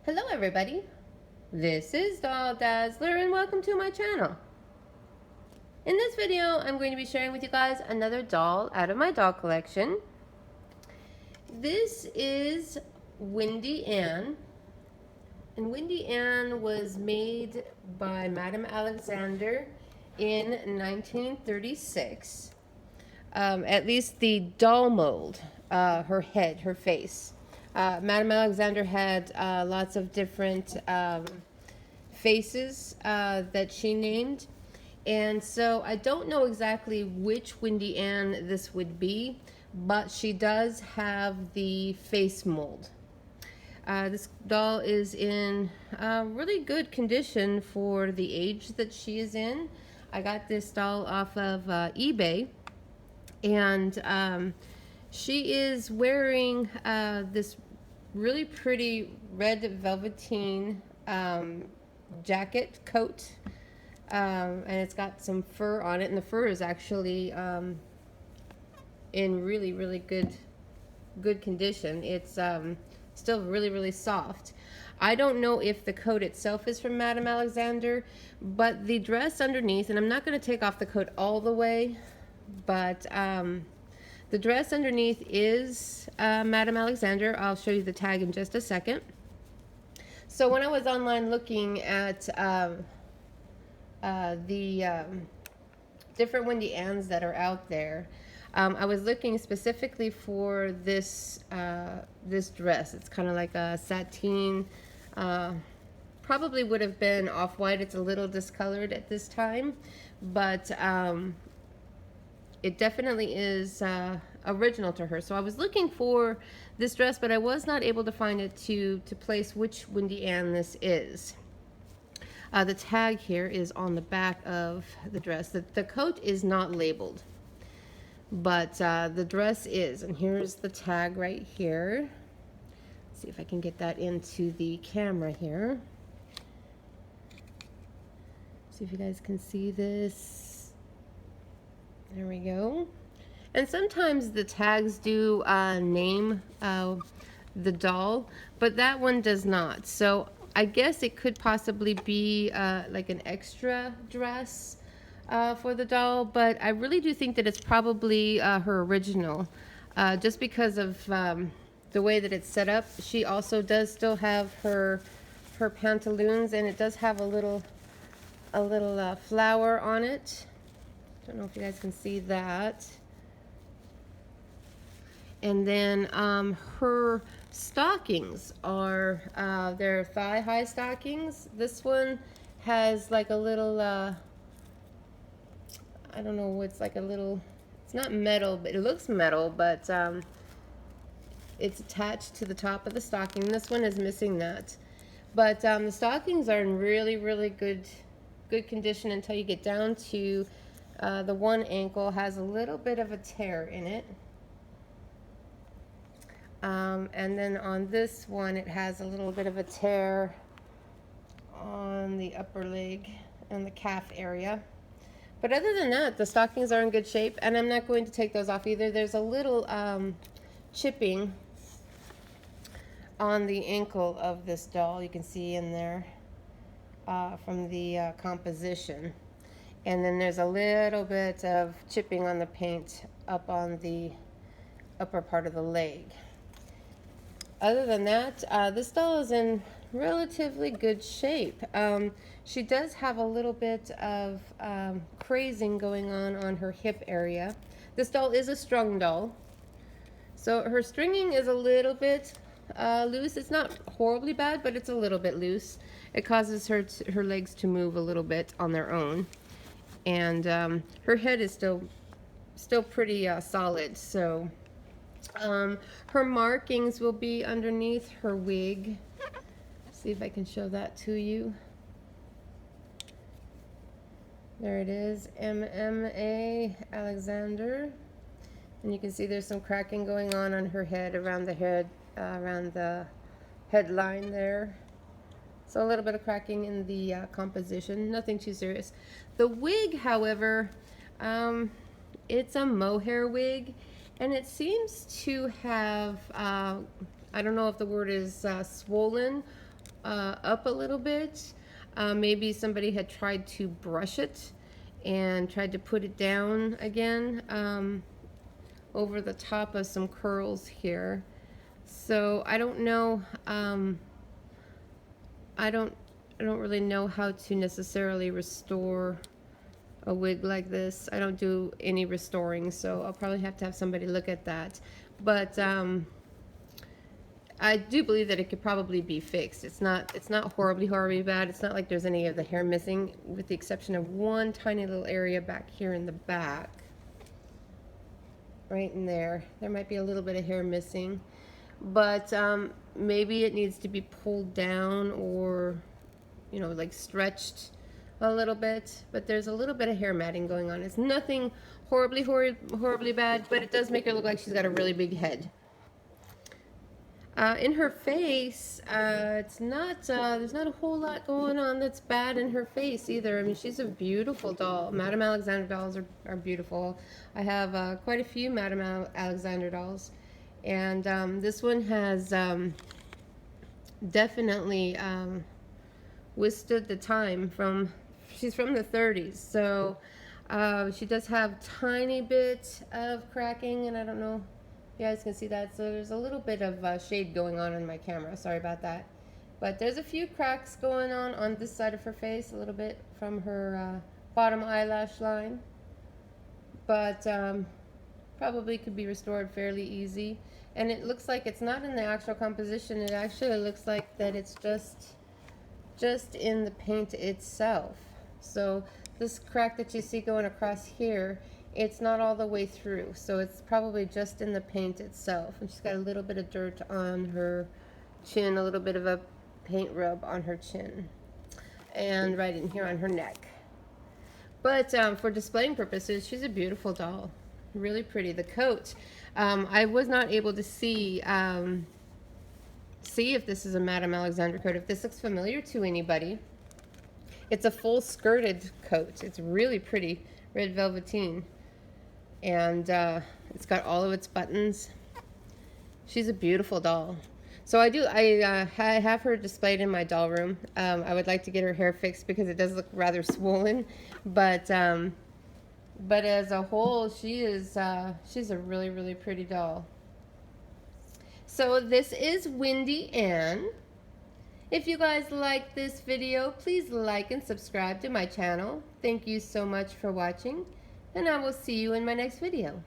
Hello everybody, this is Doll Dazzler and welcome to my channel. In this video I'm going to be sharing with you guys another doll out of my doll collection. This is Wendy Ann, and Wendy Ann was made by Madame Alexander in 1936. At least the doll mold, her head, her face. Madame Alexander had lots of different faces that she named. And so I don't know exactly which Wendy Ann this would be, but she does have the face mold. This doll is in really good condition for the age that she is in. I got this doll off of eBay, and she is wearing this really pretty red velveteen jacket coat, and it's got some fur on it, and the fur is actually in really good condition. It's still really soft. I don't know if the coat itself is from Madame Alexander, but the dress underneath, and I'm not going to take off the coat all the way, but the dress underneath is Madame Alexander. I'll show you the tag in just a second. So when I was online looking at the different Wendy Anns that are out there, I was looking specifically for this this dress. It's kind of like a sateen, probably would have been off-white. It's a little discolored at this time, but it definitely is original to her. So I was looking for this dress, but I was not able to find it to place which Wendy Ann this is. The tag here is on the back of the dress. The coat is not labeled, but the dress is. And here's the tag right here. Let's see if I can get that into the camera here. See if you guys can see this. There we go. And sometimes the tags do name the doll, but that one does not. So I guess it could possibly be like an extra dress for the doll, but I really do think that it's probably her original, just because of the way that it's set up. She also does still have her pantaloons, and it does have a little flower on it. Don't know if you guys can see that. And then her stockings are they're thigh-high stockings. This one has like a little I don't know, it's like a little, it's not metal, but it looks metal, but it's attached to the top of the stocking. This one is missing that, but the stockings are in really good condition until you get down to the one ankle. Has a little bit of a tear in it, and then on this one it has a little bit of a tear on the upper leg and the calf area. But other than that, the stockings are in good shape, and I'm not going to take those off either. There's a little chipping on the ankle of this doll. You can see in there from the composition. And then there's a little bit of chipping on the paint up on the upper part of the leg. Other than that, this doll is in relatively good shape. She does have a little bit of crazing going on her hip area. This doll is a strung doll, so her stringing is a little bit loose. It's not horribly bad, but it's a little bit loose. It causes her legs to move a little bit on their own. And her head is still pretty solid. So her markings will be underneath her wig. See if I can show that to you. There it is, MMA Alexander. And you can see there's some cracking going on her head, around the head, around the headline there. So a little bit of cracking in the composition, nothing too serious. The wig, however, it's a mohair wig, and it seems to have, I don't know if the word is swollen up a little bit. Maybe somebody had tried to brush it and tried to put it down again over the top of some curls here. So I don't know. I don't really know how to necessarily restore a wig like this. I don't do any restoring, so I'll probably have to have somebody look at that. But I do believe that it could probably be fixed. It's not horribly bad. It's not like there's any of the hair missing, with the exception of one tiny little area back here in the back. Right in there. There might be a little bit of hair missing. But maybe it needs to be pulled down, or, you know, like stretched a little bit. But there's a little bit of hair matting going on. It's nothing horribly bad, but it does make her look like she's got a really big head. In her face, it's not, there's not a whole lot going on that's bad in her face either. I mean, she's a beautiful doll. Madame Alexander dolls are beautiful. I have quite a few Madame Alexander dolls. And this one has definitely withstood the time. She's from the 30s, so she does have tiny bit of cracking, and I don't know if you guys can see that. So there's a little bit of shade going on my camera. Sorry about that. But there's a few cracks going on this side of her face, a little bit from her bottom eyelash line. But probably could be restored fairly easy. And it looks like it's not in the actual composition. It actually looks like that it's just in the paint itself. So this crack that you see going across here, it's not all the way through. So it's probably just in the paint itself. And she's got a little bit of dirt on her chin, a little bit of a paint rub on her chin, and right in here on her neck. But for displaying purposes, she's a beautiful doll. Really pretty. The coat, I was not able to see if this is a Madame Alexander coat, if this looks familiar to anybody. It's a full skirted coat. It's really pretty, red velveteen, and it's got all of its buttons. She's a beautiful doll. So I have her displayed in my doll room. I would like to get her hair fixed because it does look rather swollen, but as a whole, she's a really pretty doll. So this is Wendy Ann. If you guys like this video, please like and subscribe to my channel. Thank you so much for watching, and I will see you in my next video.